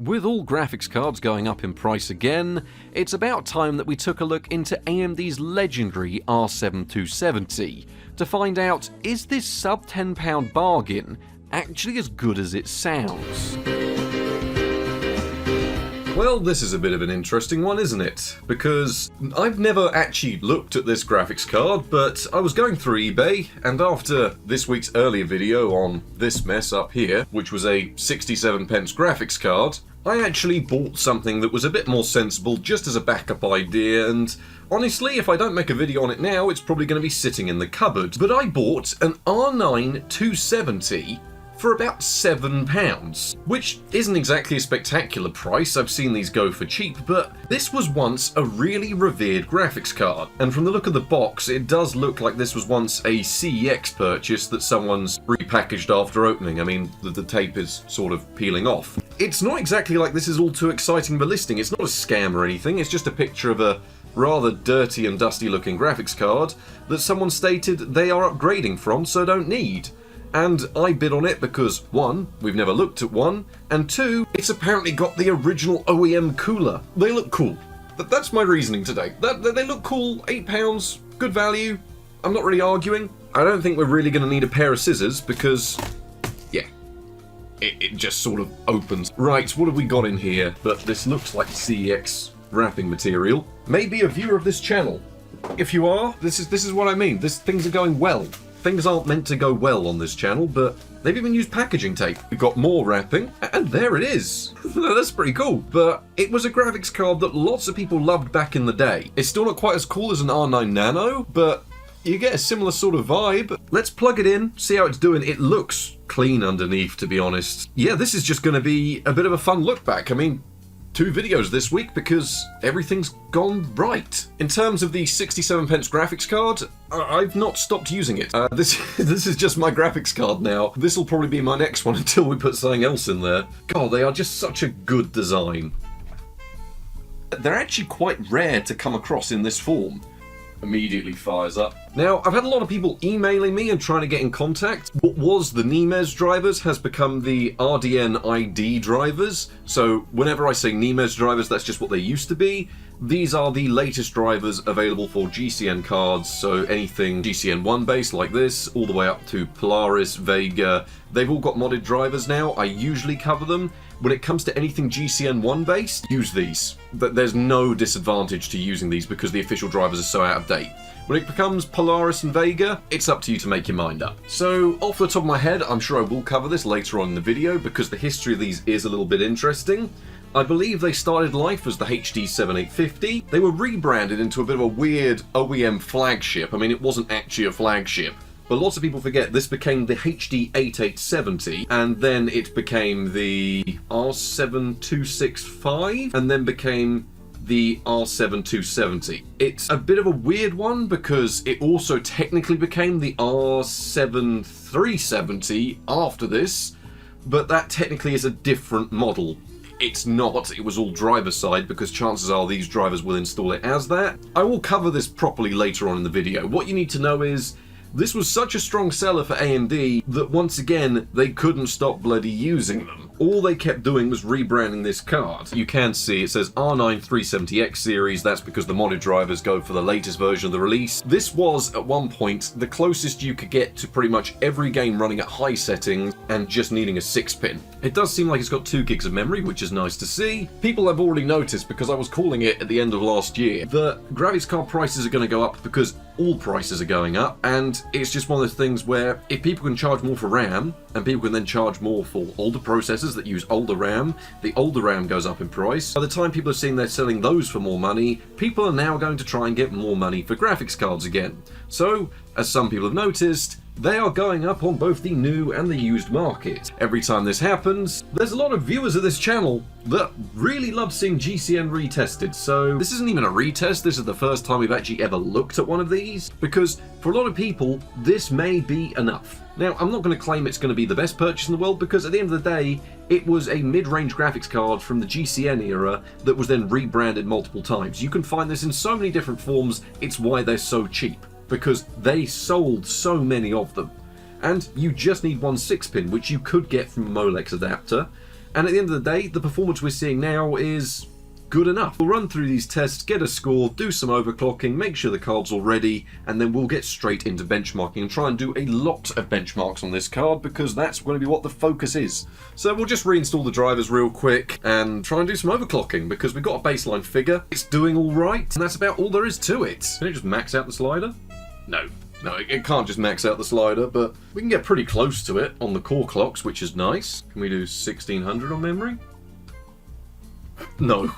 With all graphics cards going up in price again, it's about time that we took a look into AMD's legendary R7 to find out, is this sub £10 bargain actually as good as it sounds? Well, this is a bit of an interesting one, isn't it? Because I've never actually looked at this graphics card, but I was going through eBay, and after this week's earlier video on this mess up here, which was a 67 pence graphics card, I actually bought something that was a bit more sensible just as a backup idea, and honestly, if I don't make a video on it now, it's probably going to be sitting in the cupboard. But I bought an R9 270 for about £7, which isn't exactly a spectacular price. I've seen these go for cheap, but this was once a really revered graphics card, and from the look of the box, it does look like this was once a CEX purchase that someone's repackaged after opening. I mean, the tape is sort of peeling off. It's not exactly like this is all too exciting of a listing. It's not a scam or anything, it's just a picture of a rather dirty and dusty looking graphics card that someone stated they are upgrading from, so don't need. And I bid on it because, one, we've never looked at one, and two, it's apparently got the original OEM cooler. They look cool. That's my reasoning today. They look cool, £8, good value. I'm not really arguing. I don't think we're really going to need a pair of scissors because, yeah, it just sort of opens. Right, what have we got in here? But this looks like CEX wrapping material. Maybe a viewer of this channel. If you are, this is what I mean. Things are going well. Things aren't meant to go well on this channel, but they've even used packaging tape. We've got more wrapping, and there it is. That's pretty cool. But it was a graphics card that lots of people loved back in the day. It's still not quite as cool as an R9 Nano, but you get a similar sort of vibe. Let's plug it in, see how it's doing. It looks clean underneath, to be honest. Yeah, this is just going to be a bit of a fun look back. I mean, 2 videos this week because everything's gone right. In terms of the 67 pence graphics card, I've not stopped using it. This is just my graphics card now. This will probably be my next one until we put something else in there. God, they are just such a good design. They're actually quite rare to come across in this form. Immediately fires up. Now, I've had a lot of people emailing me and trying to get in contact. What was the Nemez drivers has become the RDN ID drivers. So whenever I say Nemez drivers, that's just what they used to be. These are the latest drivers available for GCN cards, so anything GCN 1 based like this, all the way up to Polaris, Vega. They've all got modded drivers now. I usually cover them. When it comes to anything GCN 1 based, use these. There's no disadvantage to using these because the official drivers are so out of date. When it becomes Polaris and Vega, it's up to you to make your mind up. So, off the top of my head, I'm sure I will cover this later on in the video because the history of these is a little bit interesting. I believe they started life as the HD 7850. They were rebranded into a bit of a weird OEM flagship. I mean, it wasn't actually a flagship. But lots of people forget this became the HD 8870, and then it became the R7265, and then became the R7270. It's a bit of a weird one because it also technically became the R7370 after this, but that technically is a different model. It's not, it was all driver side because chances are these drivers will install it as that. I will cover this properly later on in the video. What you need to know is, this was such a strong seller for AMD that once again, they couldn't stop bloody using them. All they kept doing was rebranding this card. You can see it says R9 370X series, that's because the modded drivers go for the latest version of the release. This was, at one point, the closest you could get to pretty much every game running at high settings and just needing a 6-pin. It does seem like it's got 2 gigs of memory, which is nice to see. People have already noticed, because I was calling it at the end of last year, that graphics card prices are going to go up because all prices are going up, and it's just one of those things where if people can charge more for RAM, and people can then charge more for older processors that use older RAM, the older RAM goes up in price. By the time people are seeing they're selling those for more money, people are now going to try and get more money for graphics cards again. So, as some people have noticed, they are going up on both the new and the used market. Every time this happens, there's a lot of viewers of this channel that really love seeing GCN retested, so this isn't even a retest, this is the first time we've actually ever looked at one of these, because for a lot of people, this may be enough. Now, I'm not going to claim it's going to be the best purchase in the world, because at the end of the day, it was a mid-range graphics card from the GCN era that was then rebranded multiple times. You can find this in so many different forms, it's why they're so cheap, because they sold so many of them. And you just need one 6-pin, which you could get from a Molex adapter. And at the end of the day, the performance we're seeing now is good enough. We'll run through these tests, get a score, do some overclocking, make sure the card's all ready, and then we'll get straight into benchmarking and try and do a lot of benchmarks on this card, because that's going to be what the focus is. So we'll just reinstall the drivers real quick and try and do some overclocking, because we've got a baseline figure. It's doing all right, and that's about all there is to it. Can it just max out the slider? No, it can't just max out the slider, but we can get pretty close to it on the core clocks, which is nice. Can we do 1600 on memory? No,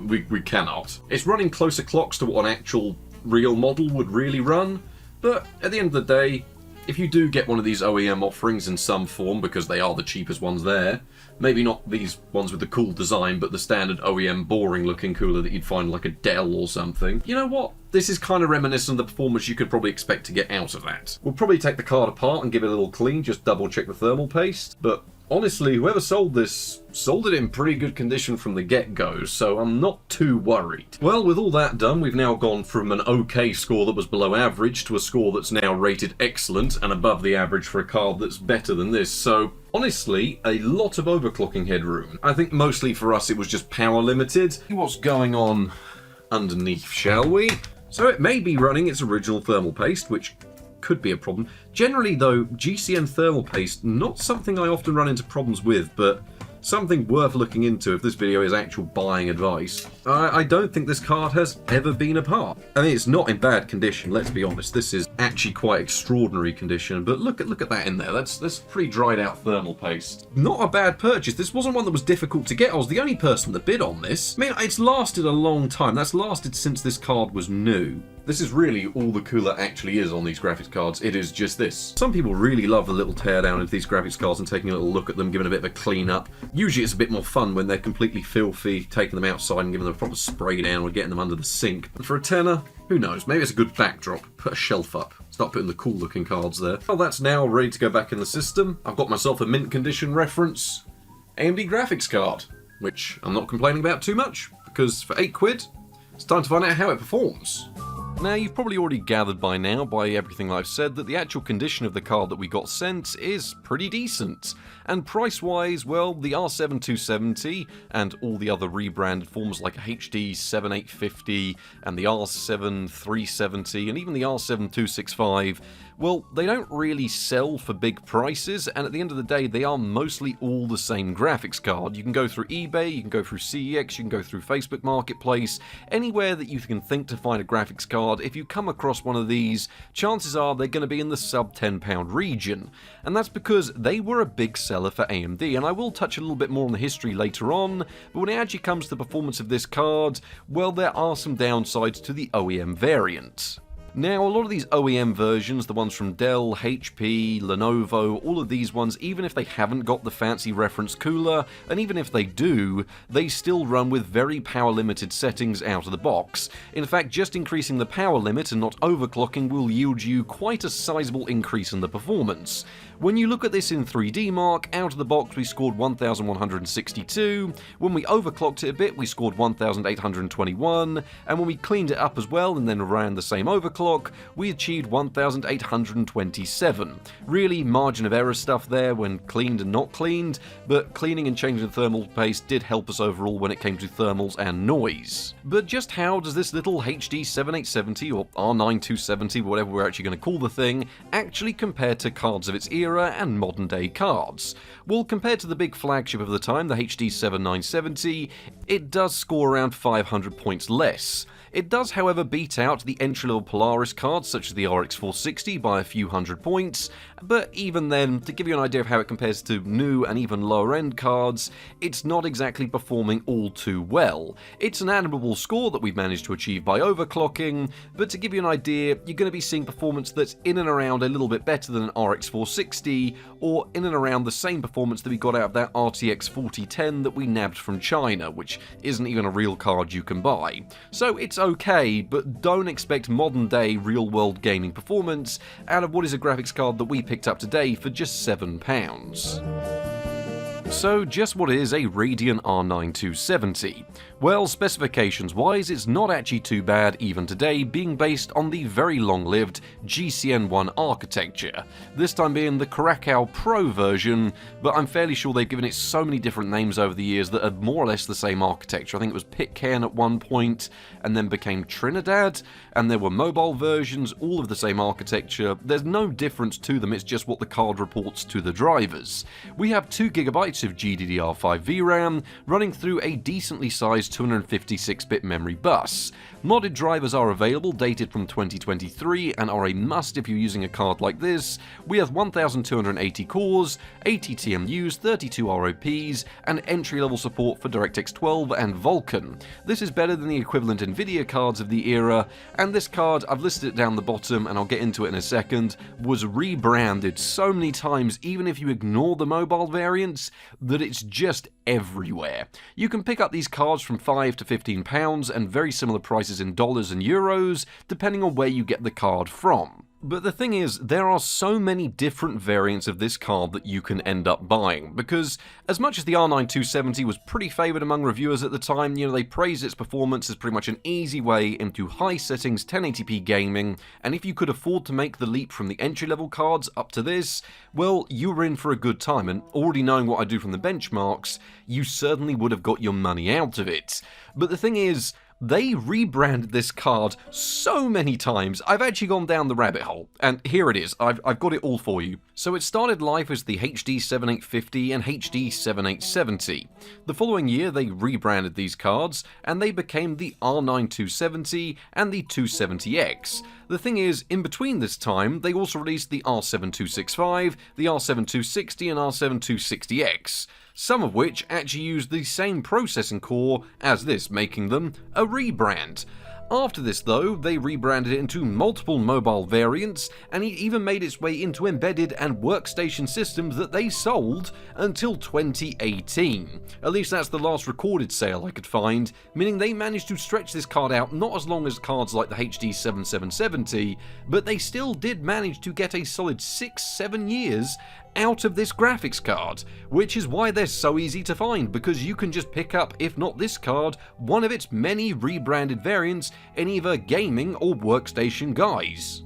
we cannot. It's running closer clocks to what an actual real model would really run, but at the end of the day, if you do get one of these OEM offerings in some form, because they are the cheapest ones there, maybe not these ones with the cool design, but the standard OEM boring looking cooler that you'd find like a Dell or something, you know what? This is kind of reminiscent of the performance you could probably expect to get out of that. We'll probably take the card apart and give it a little clean, just double check the thermal paste, but honestly, whoever sold this sold it in pretty good condition from the get-go, so I'm not too worried. Well, with all that done, we've now gone from an okay score that was below average to a score that's now rated excellent and above the average for a card that's better than this, so honestly, a lot of overclocking headroom. I think mostly for us it was just power limited. See what's going on underneath, shall we? So it may be running its original thermal paste, which could be a problem. Generally though, GCN thermal paste, not something I often run into problems with, but something worth looking into if this video is actual buying advice. I don't think this card has ever been apart. I mean, it's not in bad condition, let's be honest. This is actually quite extraordinary condition, but look at that in there. That's pretty dried out thermal paste. Not a bad purchase. This wasn't one that was difficult to get. I was the only person that bid on this. I mean, it's lasted a long time. That's lasted since this card was new. This is really all the cooler actually is on these graphics cards. It is just this. Some people really love the little teardown of these graphics cards and taking a little look at them, giving a bit of a clean up. Usually it's a bit more fun when they're completely filthy, taking them outside and giving them a proper spray down or getting them under the sink. And for a tenner, who knows, maybe it's a good backdrop. Put a shelf up. Start putting the cool looking cards there. Well, that's now ready to go back in the system. I've got myself a mint condition reference AMD graphics card, which I'm not complaining about too much, because for £8, it's time to find out how it performs. Now, you've probably already gathered by now, by everything I've said, that the actual condition of the card that we got sent is pretty decent. And price-wise, well, the R7 and all the other rebranded forms like HD 7850 and the R7 370 and even the R7 well, they don't really sell for big prices, and at the end of the day, they are mostly all the same graphics card. You can go through eBay, you can go through CEX, you can go through Facebook Marketplace, anywhere that you can think to find a graphics card. If you come across one of these, chances are they're going to be in the sub £10 region. And that's because they were a big seller for AMD, and I will touch a little bit more on the history later on, but when it actually comes to the performance of this card, well, there are some downsides to the OEM variant. Now, a lot of these OEM versions, the ones from Dell, HP, Lenovo, all of these ones, even if they haven't got the fancy reference cooler, and even if they do, they still run with very power-limited settings out of the box. In fact, just increasing the power limit and not overclocking will yield you quite a sizable increase in the performance. When you look at this in 3D Mark, out of the box we scored 1162, when we overclocked it a bit we scored 1821, and when we cleaned it up as well and then ran the same overclock, we achieved 1827. Really margin of error stuff there when cleaned and not cleaned, but cleaning and changing the thermal paste did help us overall when it came to thermals and noise. But just how does this little HD 7870 or R9270, whatever we're actually going to call the thing, actually compare to cards of its era and modern day cards? Well, compared to the big flagship of the time, the HD 7970, it does score around 500 points less. It does, however, beat out the entry-level Polaris cards such as the RX 460 by a few hundred points, but even then, to give you an idea of how it compares to new and even lower-end cards, it's not exactly performing all too well. It's an admirable score that we've managed to achieve by overclocking, but to give you an idea, you're going to be seeing performance that's in and around a little bit better than an RX 460, or in and around the same performance that we got out of that RTX 4010 that we nabbed from China, which isn't even a real card you can buy. So it's okay, but don't expect modern day real world gaming performance out of what is a graphics card that we picked up today for just £7. So just what is a Radeon R9 270? Well, specifications-wise, it's not actually too bad even today, being based on the very long-lived GCN1 architecture, this time being the Krakow Pro version, but I'm fairly sure they've given it so many different names over the years that are more or less the same architecture. I think it was Pitcairn at one point, and then became Trinidad, and there were mobile versions, all of the same architecture. There's no difference to them, it's just what the card reports to the drivers. We have 2GB of GDDR5 VRAM, running through a decently sized 256-bit memory bus. Modded drivers are available, dated from 2023, and are a must if you're using a card like this. We have 1280 cores, 80 TMUs, 32 ROPs, and entry-level support for DirectX 12 and Vulkan. This is better than the equivalent Nvidia cards of the era, and this card, I've listed it down the bottom, and I'll get into it in a second, was rebranded so many times, even if you ignore the mobile variants, that it's just everywhere. You can pick up these cards from £5 to £15 and very similar prices in dollars and euros, depending on where you get the card from. But the thing is, there are so many different variants of this card that you can end up buying, because as much as the R9 270 was pretty favoured among reviewers at the time, they praised its performance as pretty much an easy way into high settings 1080p gaming, and if you could afford to make the leap from the entry-level cards up to this, well, you were in for a good time, and already knowing what I do from the benchmarks, you certainly would have got your money out of it. But the thing is, they rebranded this card so many times, I've actually gone down the rabbit hole, and here it is, I've got it all for you. So it started life as the HD 7850 and HD 7870. The following year they rebranded these cards, and they became the R9 270 and the 270X. The thing is, in between this time, they also released the R7 265, the R7 260 and R7 260X. Some of which actually use the same processing core as this, making them a rebrand. After this though, they rebranded it into multiple mobile variants, and it even made its way into embedded and workstation systems that they sold until 2018. At least that's the last recorded sale I could find, meaning they managed to stretch this card out not as long as cards like the HD 7770, but they still did manage to get a solid 6-7 years out of this graphics card, which is why they're so easy to find, because you can just pick up, if not this card, one of its many rebranded variants in either gaming or workstation guise.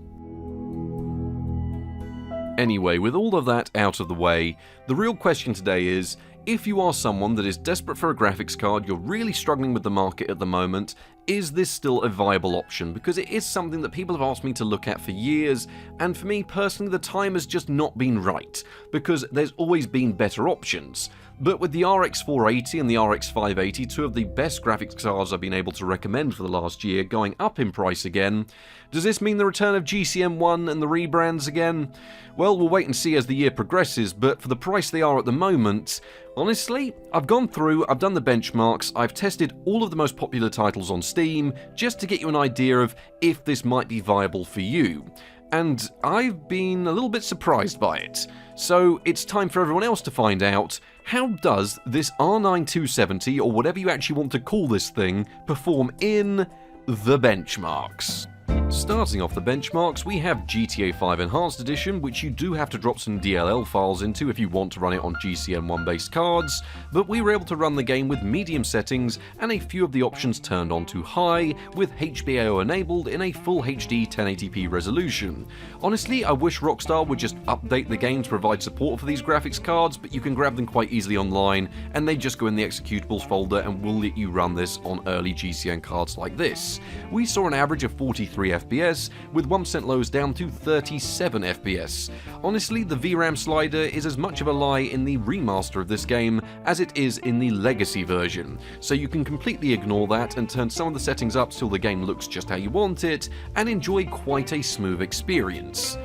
Anyway, with all of that out of the way, the real question today is, if you are someone that is desperate for a graphics card, you're really struggling with the market at the moment, is this still a viable option? Because it is something that people have asked me to look at for years, and for me personally the time has just not been right, because there's always been better options. But with the RX 480 and the RX 580, two of the best graphics cards I've been able to recommend for the last year, going up in price again, does this mean the return of GCN1 and the rebrands again? Well, we'll wait and see as the year progresses, but for the price they are at the moment, honestly, I've gone through, I've done the benchmarks, I've tested all of the most popular titles on Steam, just to get you an idea of if this might be viable for you. And I've been a little bit surprised by it. So it's time for everyone else to find out, how does this R9 270, or whatever you actually want to call this thing, perform in the benchmarks? Starting off the benchmarks, we have GTA 5 Enhanced Edition, which you do have to drop some DLL files into if you want to run it on GCN1 based cards, but we were able to run the game with medium settings and a few of the options turned on to high, with HBAO enabled in a full HD 1080p resolution. Honestly, I wish Rockstar would just update the game to provide support for these graphics cards, but you can grab them quite easily online, and they just go in the executables folder and will let you run this on early GCN cards like this. We saw an average of 43 FPS, with 1% lows down to 37 FPS. Honestly, the VRAM slider is as much of a lie in the remaster of this game as it is in the legacy version, so you can completely ignore that and turn some of the settings up till the game looks just how you want it, and enjoy quite a smooth experience.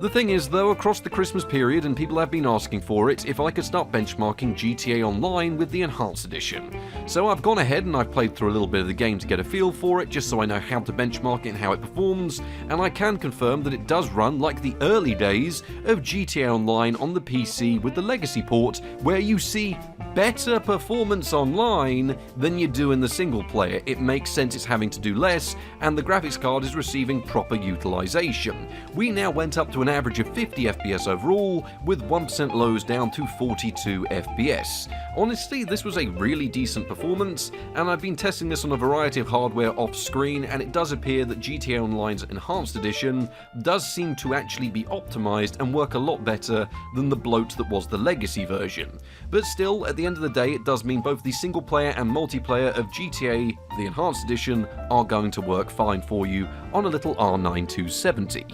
The thing is though, across the Christmas period, and people have been asking for it, if I could start benchmarking GTA Online with the Enhanced Edition. So I've gone ahead and I've played through a little bit of the game to get a feel for it, just so I know how to benchmark it and how it performs, and I can confirm that it does run like the early days of GTA Online on the PC with the legacy port, where you see better performance online than you do in the single player. It makes sense it's having to do less, and the graphics card is receiving proper utilization. We now went up to an an average of 50 FPS overall, with 1% lows down to 42 FPS. Honestly, this was a really decent performance, and I've been testing this on a variety of hardware off screen, and it does appear that GTA Online's Enhanced Edition does seem to actually be optimized and work a lot better than the bloat that was the Legacy version. But still, at the end of the day, it does mean both the single player and multiplayer of GTA, the Enhanced Edition, are going to work fine for you on a little R9 270.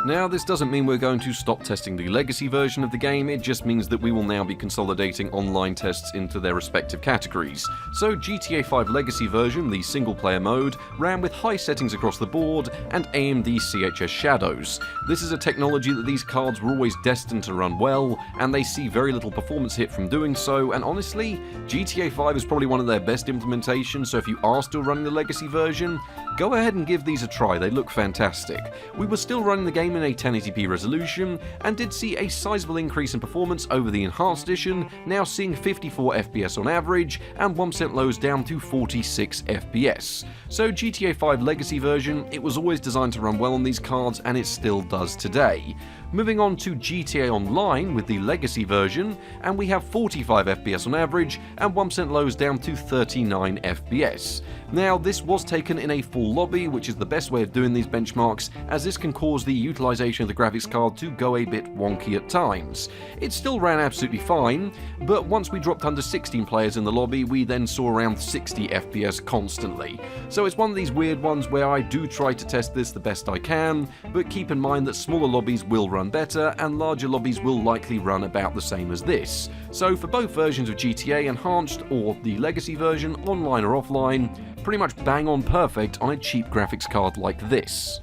Now, this doesn't mean we're going to stop testing the Legacy version of the game, it just means that we will now be consolidating online tests into their respective categories. So GTA 5 Legacy version, the single player mode, ran with high settings across the board and AMD CHS shadows. This is a technology that these cards were always destined to run well, and they see very little performance hit from doing so, and honestly, GTA 5 is probably one of their best implementations, so if you are still running the Legacy version, go ahead and give these a try, they look fantastic. We were still running the game in a 1080p resolution, and did see a sizable increase in performance over the Enhanced Edition, now seeing 54 FPS on average, and 1% lows down to 46 FPS. So GTA 5 Legacy version, it was always designed to run well on these cards, and it still does today. Moving on to GTA Online with the Legacy version, and we have 45 FPS on average, and 1% lows down to 39 FPS. Now, this was taken in a full lobby, which is the best way of doing these benchmarks, as this can cause the utilization of the graphics card to go a bit wonky at times. It still ran absolutely fine, but once we dropped under 16 players in the lobby, we then saw around 60 FPS constantly. So it's one of these weird ones where I do try to test this the best I can, but keep in mind that smaller lobbies will run better, and larger lobbies will likely run about the same as this. So for both versions of GTA Enhanced or the Legacy version, online or offline, pretty much bang on perfect on a cheap graphics card like this.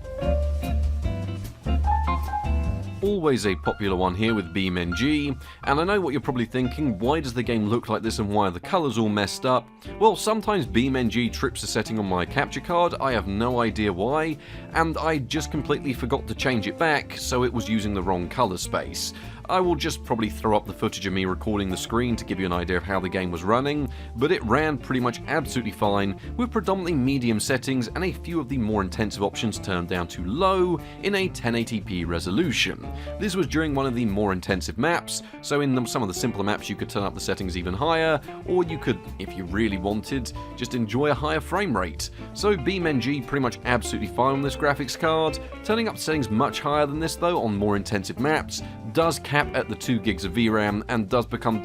Always a popular one here with BeamNG, and I know what you're probably thinking, why does the game look like this and why are the colours all messed up? Well, sometimes BeamNG trips a setting on my capture card, I have no idea why, and I just completely forgot to change it back, so it was using the wrong colour space. I will just probably throw up the footage of me recording the screen to give you an idea of how the game was running, but it ran pretty much absolutely fine, with predominantly medium settings and a few of the more intensive options turned down to low in a 1080p resolution. This was during one of the more intensive maps, so in some of the simpler maps you could turn up the settings even higher, or you could, if you really wanted, just enjoy a higher frame rate. So BeamNG pretty much absolutely fine on this graphics card. Turning up settings much higher than this though on more intensive maps does cap at the 2 gigs of VRAM and does become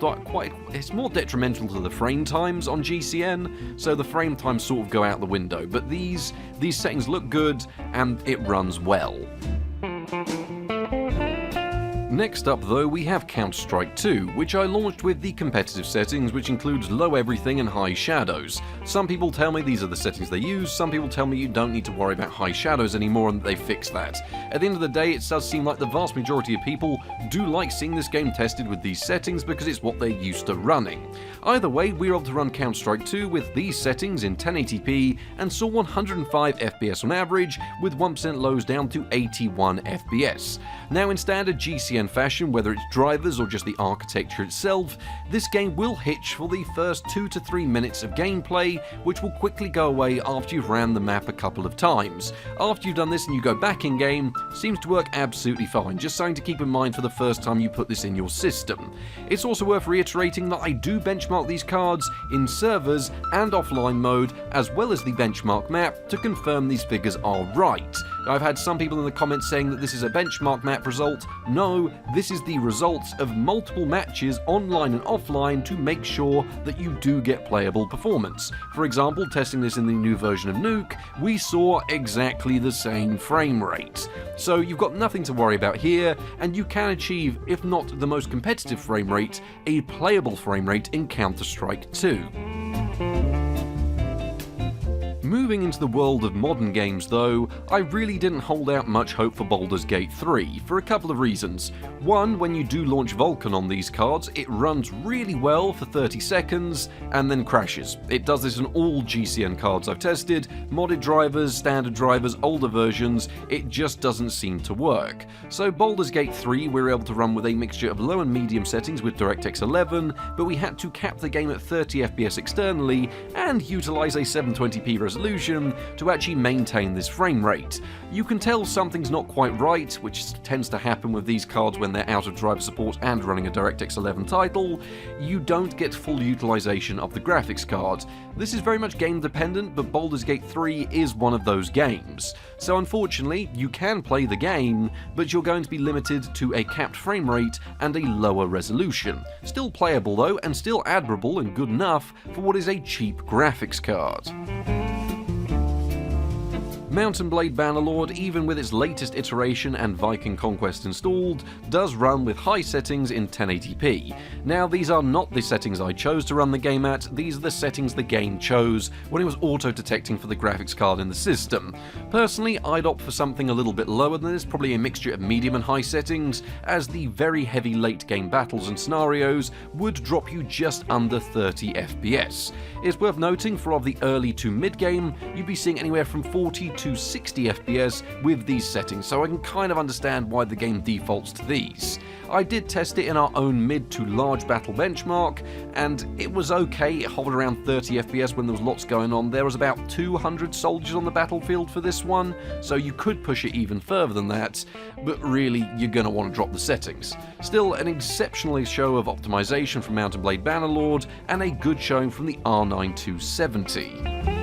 it's more detrimental to the frame times on GCN, so the frame times sort of go out the window, but these settings look good and it runs well. Next up though, we have Counter-Strike 2, which I launched with the competitive settings, which includes low everything and high shadows. Some people tell me these are the settings they use, some people tell me you don't need to worry about high shadows anymore and that they fixed that. At the end of the day, it does seem like the vast majority of people do like seeing this game tested with these settings because it's what they're used to running. Either way, we were able to run Counter-Strike 2 with these settings in 1080p and saw 105 FPS on average, with 1% lows down to 81 FPS. Now in standard GCN fashion, whether it's drivers or just the architecture itself, this game will hitch for the first 2 to 3 minutes of gameplay, which will quickly go away after you've ran the map a couple of times. After you've done this and you go back in game, seems to work absolutely fine, just something to keep in mind for the first time you put this in your system. It's also worth reiterating that I do benchmark these cards in servers and offline mode, as well as the benchmark map, to confirm these figures are right. I've had some people in the comments saying that this is a benchmark map result. No, this is the results of multiple matches online and offline to make sure that you do get playable performance. For example, testing this in the new version of Nuke, we saw exactly the same frame rate. So you've got nothing to worry about here, and you can achieve, if not the most competitive frame rate, a playable frame rate in Counter-Strike 2. Moving into the world of modern games though, I really didn't hold out much hope for Baldur's Gate 3, for a couple of reasons. One, when you do launch Vulkan on these cards, it runs really well for 30 seconds, and then crashes. It does this on all GCN cards I've tested, modded drivers, standard drivers, older versions, it just doesn't seem to work. So Baldur's Gate 3 we were able to run with a mixture of low and medium settings with DirectX 11, but we had to cap the game at 30 FPS externally, and utilise a 720p resolution resolution to actually maintain this frame rate. You can tell something's not quite right, which tends to happen with these cards when they're out of driver support and running a DirectX 11 title. You don't get full utilization of the graphics card. This is very much game dependent, but Baldur's Gate 3 is one of those games. So unfortunately, you can play the game, but you're going to be limited to a capped frame rate and a lower resolution. Still playable though, and still admirable and good enough for what is a cheap graphics card. Mount & Blade Bannerlord, even with its latest iteration and Viking Conquest installed, does run with high settings in 1080p. Now, these are not the settings I chose to run the game at, these are the settings the game chose when it was auto-detecting for the graphics card in the system. Personally, I'd opt for something a little bit lower than this, probably a mixture of medium and high settings, as the very heavy late-game battles and scenarios would drop you just under 30 FPS. It's worth noting, for of the early to mid-game, you'd be seeing anywhere from 40 to 60 FPS with these settings, so I can kind of understand why the game defaults to these. I did test it in our own mid to large battle benchmark, and it was okay. It hovered around 30 FPS when there was lots going on. There was about 200 soldiers on the battlefield for this one, so you could push it even further than that, but really you're going to want to drop the settings. Still, an exceptional show of optimization from Mount & Blade Bannerlord, and a good showing from the R9 270.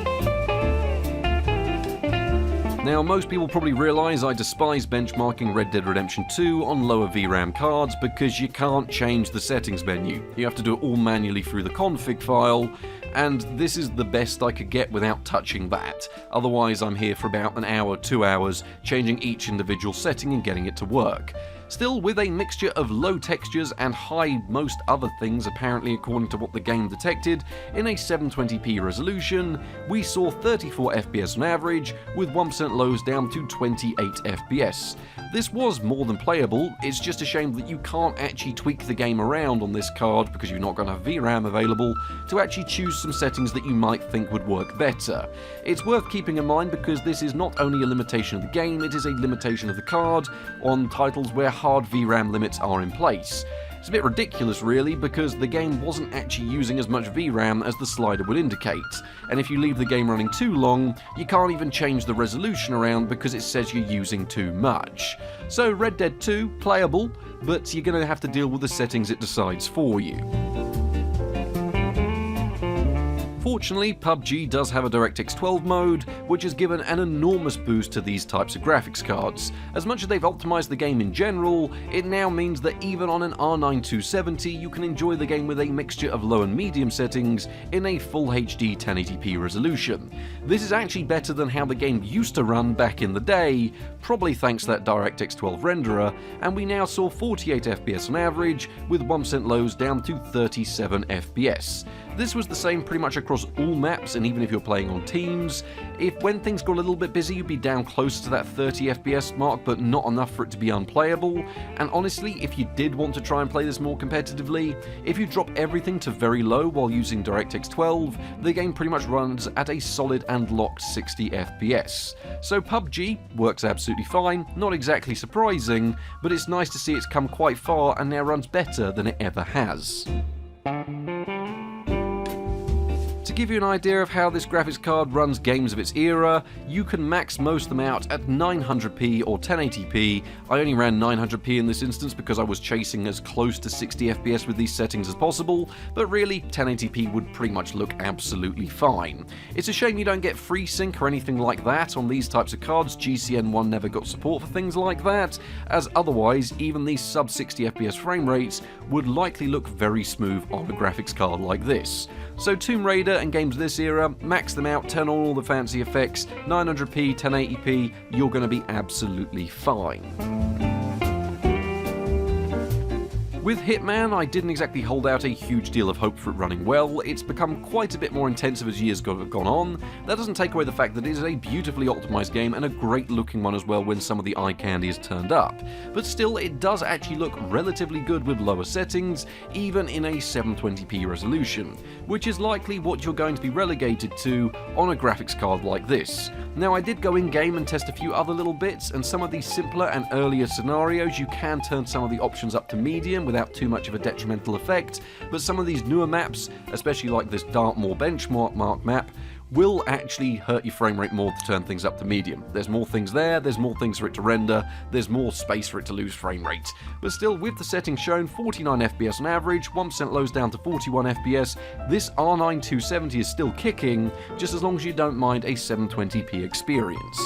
Now, most people probably realise I despise benchmarking Red Dead Redemption 2 on lower VRAM cards because you can't change the settings menu. You have to do it all manually through the config file, and this is the best I could get without touching that. Otherwise, I'm here for about an hour, 2 hours, changing each individual setting and getting it to work. Still, with a mixture of low textures and high most other things, apparently according to what the game detected, in a 720p resolution, we saw 34 FPS on average, with 1% lows down to 28 FPS. This was more than playable. It's just a shame that you can't actually tweak the game around on this card because you're not going to have VRAM available to actually choose some settings that you might think would work better. It's worth keeping in mind because this is not only a limitation of the game, it is a limitation of the card on titles where hard VRAM limits are in place. It's a bit ridiculous really, because the game wasn't actually using as much VRAM as the slider would indicate, and if you leave the game running too long, you can't even change the resolution around because it says you're using too much. So Red Dead 2, playable, but you're going to have to deal with the settings it decides for you. Fortunately, PUBG does have a DirectX 12 mode, which has given an enormous boost to these types of graphics cards. As much as they've optimized the game in general, it now means that even on an R9 270 you can enjoy the game with a mixture of low and medium settings in a full HD 1080p resolution. This is actually better than how the game used to run back in the day, probably thanks to that DirectX 12 renderer, and we now saw 48 FPS on average, with 1% lows down to 37 FPS. This was the same pretty much across all maps, and even if you're playing on teams. If when things got a little bit busy, you'd be down close to that 30 FPS mark, but not enough for it to be unplayable. And honestly, if you did want to try and play this more competitively, if you drop everything to very low while using DirectX 12, the game pretty much runs at a solid and locked 60 FPS. So PUBG works absolutely fine, not exactly surprising, but it's nice to see it's come quite far and now runs better than it ever has. To give you an idea of how this graphics card runs games of its era, you can max most of them out at 900p or 1080p. I only ran 900p in this instance because I was chasing as close to 60 FPS with these settings as possible, but really 1080p would pretty much look absolutely fine. It's a shame you don't get FreeSync or anything like that on these types of cards. GCN1 never got support for things like that, as otherwise even these sub 60 FPS frame rates would likely look very smooth on a graphics card like this. So Tomb Raider and games of this era, max them out, turn on all the fancy effects, 900p, 1080p, you're going to be absolutely fine. With Hitman, I didn't exactly hold out a huge deal of hope for it running well. It's become quite a bit more intensive as years have gone on. That doesn't take away the fact that it is a beautifully optimized game and a great looking one as well when some of the eye candy is turned up. But still, it does actually look relatively good with lower settings, even in a 720p resolution, which is likely what you're going to be relegated to on a graphics card like this. Now, I did go in-game and test a few other little bits, and some of these simpler and earlier scenarios you can turn some of the options up to medium without too much of a detrimental effect, but some of these newer maps, especially like this Dartmoor benchmark map, will actually hurt your frame rate more to turn things up to medium. There's more things there, there's more things for it to render, there's more space for it to lose frame rate. But still, with the settings shown, 49 FPS on average, 1% lows down to 41 FPS, this R9 270 is still kicking, just as long as you don't mind a 720p experience.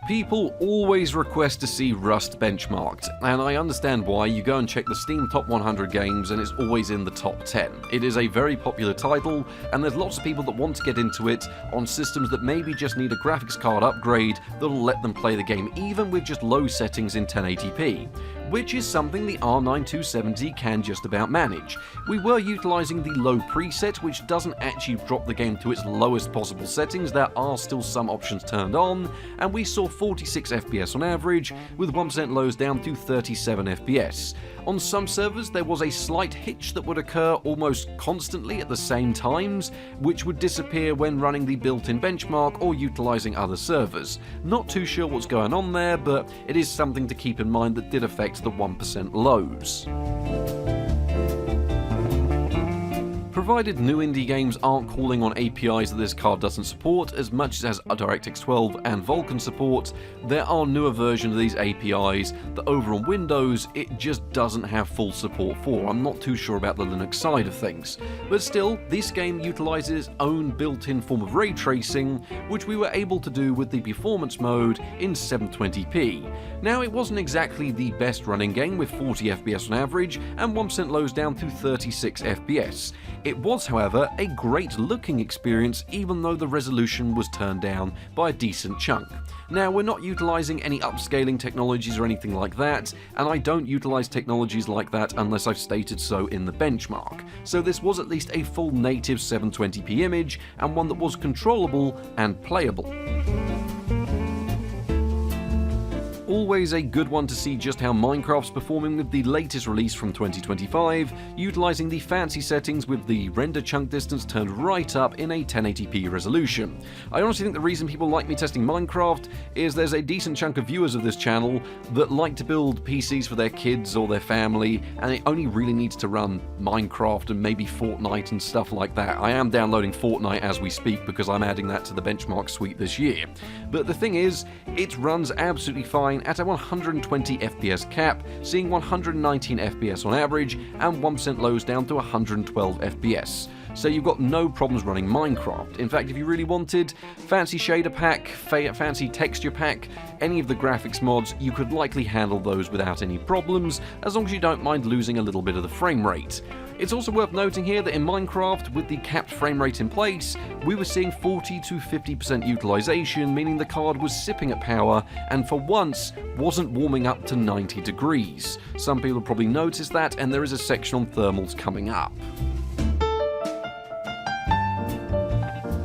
People always request to see Rust benchmarked, and I understand why. You go and check the Steam Top 100 games and it's always in the top 10. It is a very popular title, and there's lots of people that want to get into it on systems that maybe just need a graphics card upgrade that'll let them play the game even with just low settings in 1080p. Which is something the R9 270 can just about manage. We were utilising the low preset, which doesn't actually drop the game to its lowest possible settings. There are still some options turned on, and we saw 46 FPS on average, with 1% lows down to 37 FPS. On some servers, there was a slight hitch that would occur almost constantly at the same times, which would disappear when running the built-in benchmark or utilising other servers. Not too sure what's going on there, but it is something to keep in mind that did affect the 1% lows. Provided new indie games aren't calling on APIs that this card doesn't support as much as it has DirectX 12 and Vulkan support, there are newer versions of these APIs that over on Windows it just doesn't have full support for. I'm not too sure about the Linux side of things. But still, this game utilises its own built-in form of ray tracing, which we were able to do with the performance mode in 720p. Now, it wasn't exactly the best running game with 40 FPS on average and 1% lows down to 36 FPS. It was, however, a great looking experience even though the resolution was turned down by a decent chunk. Now, we're not utilising any upscaling technologies or anything like that, and I don't utilise technologies like that unless I've stated so in the benchmark. So this was at least a full native 720p image, and one that was controllable and playable. Always a good one to see just how Minecraft's performing with the latest release from 2025, utilising the fancy settings with the render chunk distance turned right up in a 1080p resolution. I honestly think the reason people like me testing Minecraft is there's a decent chunk of viewers of this channel that like to build PCs for their kids or their family, and it only really needs to run Minecraft and maybe Fortnite and stuff like that. I am downloading Fortnite as we speak because I'm adding that to the benchmark suite this year. But the thing is, it runs absolutely fine at a 120 FPS cap, seeing 119 FPS on average and 1% lows down to 112 FPS. So you've got no problems running Minecraft. In fact, if you really wanted, fancy shader pack, fancy texture pack, any of the graphics mods, you could likely handle those without any problems, as long as you don't mind losing a little bit of the frame rate. It's also worth noting here that in Minecraft, with the capped frame rate in place, we were seeing 40 to 50% utilization, meaning the card was sipping at power and for once wasn't warming up to 90 degrees. Some people have probably noticed that, and there is a section on thermals coming up.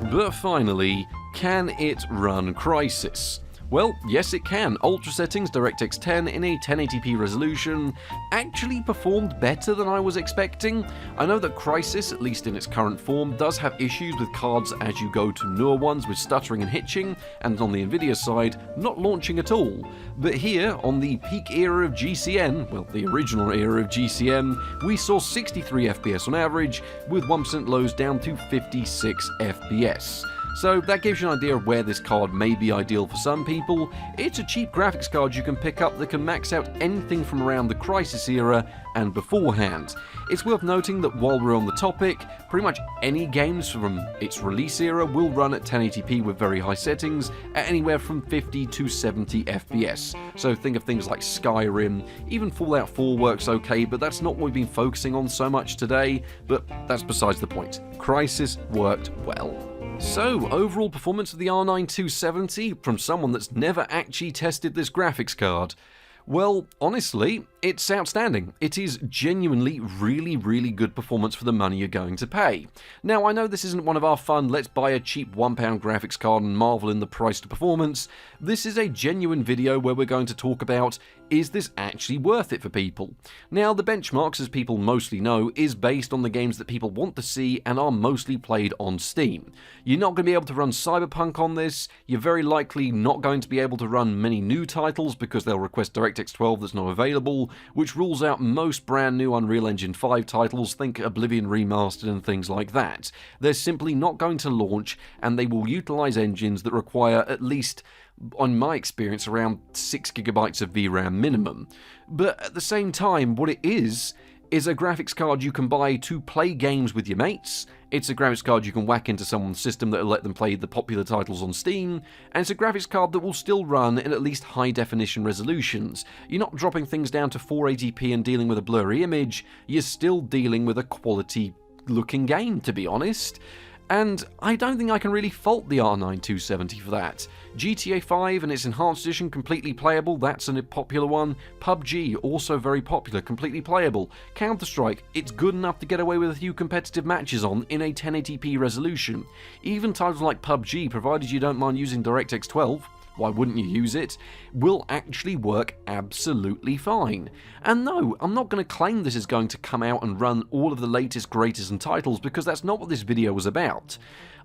But finally, can it run Crysis? Well, yes it can. Ultra settings, DirectX 10 in a 1080p resolution, actually performed better than I was expecting. I know that Crysis, at least in its current form, does have issues with cards as you go to newer ones with stuttering and hitching, and on the Nvidia side, not launching at all. But here, on the peak era of GCN, well, the original era of GCN, we saw 63 FPS on average, with 1% lows down to 56 FPS. So that gives you an idea of where this card may be ideal for some people. It's a cheap graphics card you can pick up that can max out anything from around the Crysis era and beforehand. It's worth noting that while we're on the topic, pretty much any games from its release era will run at 1080p with very high settings at anywhere from 50 to 70 FPS. So think of things like Skyrim, even Fallout 4 works okay, but that's not what we've been focusing on so much today, but that's besides the point. Crysis worked well. So, overall performance of the R9 270 from someone that's never actually tested this graphics card. Well, honestly, it's outstanding. It is genuinely really good performance for the money you're going to pay. Now, I know this isn't one of our fun, let's buy a cheap £1 graphics card and marvel in the price to performance. This is a genuine video where we're going to talk about, is this actually worth it for people? Now, the benchmarks, as people mostly know, is based on the games that people want to see and are mostly played on Steam. You're not going to be able to run Cyberpunk on this, you're very likely not going to be able to run many new titles because they'll request DirectX 12 that's not available, rule, which rules out most brand new Unreal Engine 5 titles, think Oblivion Remastered and things like that. They're simply not going to launch, and they will utilize engines that require at least, on my experience, around 6 gigabytes of VRAM minimum. But at the same time, what it is a graphics card you can buy to play games with your mates. It's a graphics card you can whack into someone's system that will let them play the popular titles on Steam, and it's a graphics card that will still run in at least high definition resolutions. You're not dropping things down to 480p and dealing with a blurry image, you're still dealing with a quality looking game, to be honest. And I don't think I can really fault the R9 270 for that. GTA 5 and its Enhanced Edition, completely playable, that's a popular one. PUBG, also very popular, completely playable. Counter-Strike, it's good enough to get away with a few competitive matches on in a 1080p resolution. Even titles like PUBG, provided you don't mind using DirectX 12, why wouldn't you use it, will actually work absolutely fine. And no, I'm not going to claim this is going to come out and run all of the latest, greatest and titles, because that's not what this video was about.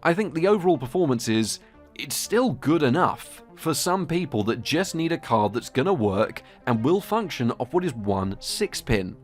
I think the overall performance is, it's still good enough for some people that just need a card that's going to work and will function off what is one 6-pin.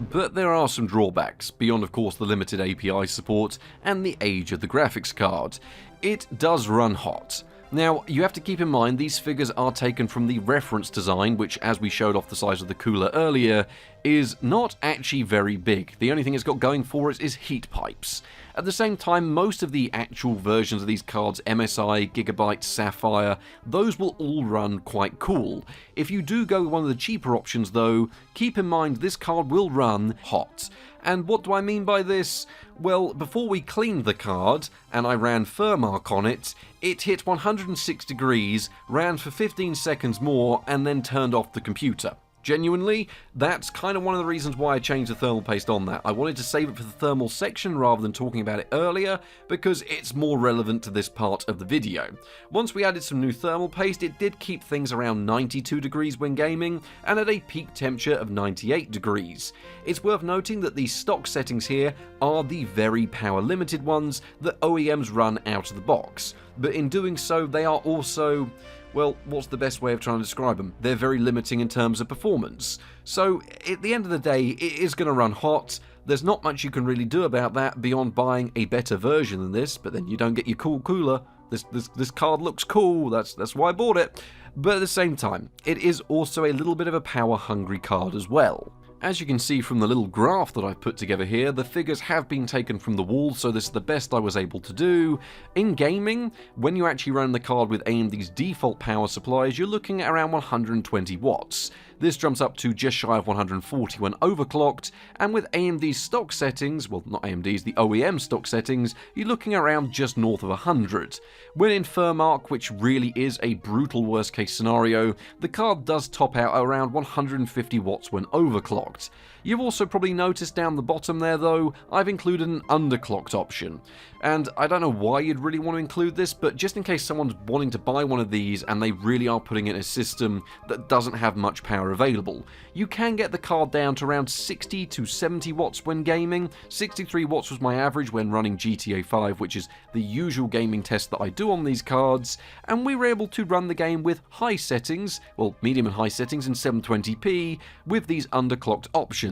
But there are some drawbacks, beyond of course the limited API support and the age of the graphics card. It does run hot. Now, you have to keep in mind these figures are taken from the reference design, which, as we showed off the size of the cooler earlier, is not actually very big. The only thing it's got going for it is heat pipes. At the same time, most of the actual versions of these cards, MSI, Gigabyte, Sapphire, those will all run quite cool. If you do go with one of the cheaper options though, keep in mind this card will run hot. And what do I mean by this? Well, before we cleaned the card, and I ran Furmark on it, it hit 106 degrees, ran for 15 seconds more, and then turned off the computer. Genuinely, that's kind of one of the reasons why I changed the thermal paste on that. I wanted to save it for the thermal section rather than talking about it earlier, because it's more relevant to this part of the video. Once we added some new thermal paste, it did keep things around 92 degrees when gaming, and at a peak temperature of 98 degrees. It's worth noting that these stock settings here are the very power limited ones that OEMs run out of the box, but in doing so they are also, well, what's the best way of trying to describe them? They're very limiting in terms of performance. So, at the end of the day, it is going to run hot. There's not much you can really do about that beyond buying a better version than this, but then you don't get your cool cooler. This card looks cool, that's why I bought it. But at the same time, it is also a little bit of a power-hungry card as well. As you can see from the little graph that I've put together here, the figures have been taken from the wall, so this is the best I was able to do. In gaming, when you actually run the card with AMD's default power supplies, you're looking at around 120 watts. This jumps up to just shy of 140 when overclocked, and with AMD's stock settings, well, not AMD's, the OEM stock settings, you're looking around just north of 100. When in Furmark, which really is a brutal worst case scenario, the card does top out around 150 watts when overclocked. You've also probably noticed down the bottom there though, I've included an underclocked option. And I don't know why you'd really want to include this, but just in case someone's wanting to buy one of these and they really are putting in a system that doesn't have much power available, you can get the card down to around 60 to 70 watts when gaming. 63 watts was my average when running GTA 5, which is the usual gaming test that I do on these cards, and we were able to run the game with high settings, well, medium and high settings in 720p, with these underclocked options.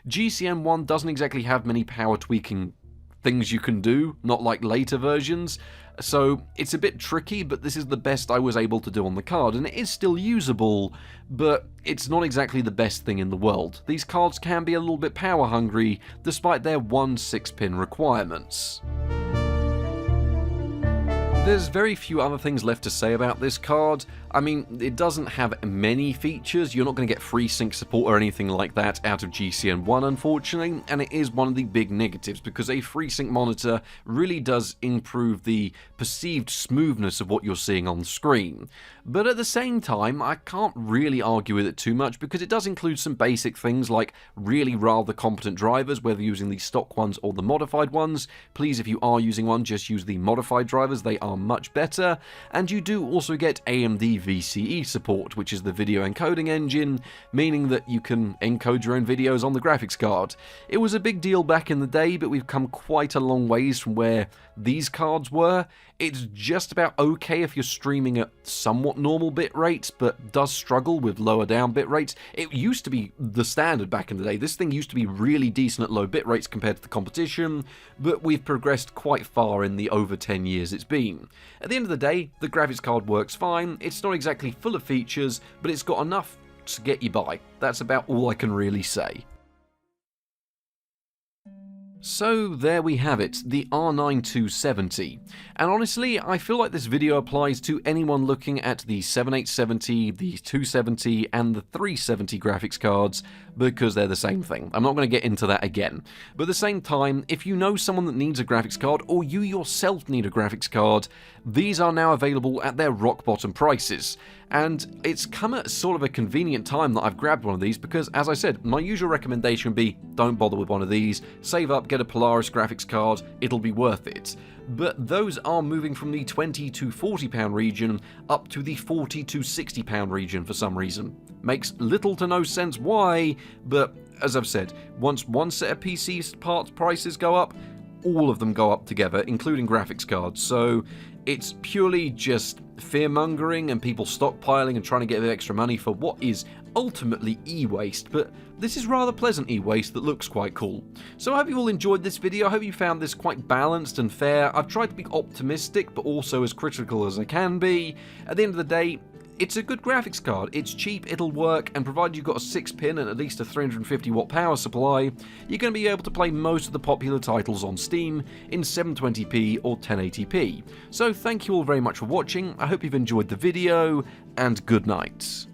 GCN 1 doesn't exactly have many power tweaking things you can do, not like later versions, so it's a bit tricky, but this is the best I was able to do on the card, and it is still usable, but it's not exactly the best thing in the world. These cards can be a little bit power hungry, despite their 1 6-pin requirements. There's very few other things left to say about this card. I mean, it doesn't have many features. You're not going to get FreeSync support or anything like that out of GCN 1, unfortunately, and it is one of the big negatives because a FreeSync monitor really does improve the perceived smoothness of what you're seeing on screen. But at the same time, I can't really argue with it too much because it does include some basic things like really rather competent drivers, whether using the stock ones or the modified ones. Please, if you are using one, just use the modified drivers. They are are much better, and you do also get AMD VCE support, which is the video encoding engine, meaning that you can encode your own videos on the graphics card. It was a big deal back in the day, but we've come quite a long ways from where these cards were. It's just about okay if you're streaming at somewhat normal bit rates, but does struggle with lower down bit rates. It used to be the standard back in the day. This thing used to be really decent at low bit rates compared to the competition, but we've progressed quite far in the over 10 years it's been. At the end of the day, the graphics card works fine. It's not exactly full of features, but it's got enough to get you by. That's about all I can really say. So there we have it, the R9 270. And honestly, I feel like this video applies to anyone looking at the 7870, the 270, and the 370 graphics cards, because they're the same thing. I'm not going to get into that again. But at the same time, if you know someone that needs a graphics card, or you yourself need a graphics card, these are now available at their rock bottom prices. And it's come at sort of a convenient time that I've grabbed one of these because, as I said, my usual recommendation would be don't bother with one of these, save up, get a Polaris graphics card, it'll be worth it. But those are moving from the £20 to £40 region up to the £40 to £60 region for some reason. Makes little to no sense why, but as I've said, once one set of PC parts prices go up, all of them go up together, including graphics cards, so it's purely just fear-mongering and people stockpiling and trying to get a bit of extra money for what is ultimately e-waste, but this is rather pleasant e-waste that looks quite cool. So I hope you all enjoyed this video. I hope you found this quite balanced and fair. I've tried to be optimistic, but also as critical as I can be. At the end of the day, it's a good graphics card, it's cheap, it'll work, and provided you've got a 6-pin and at least a 350 watt power supply, you're going to be able to play most of the popular titles on Steam in 720p or 1080p. So thank you all very much for watching, I hope you've enjoyed the video, and good night.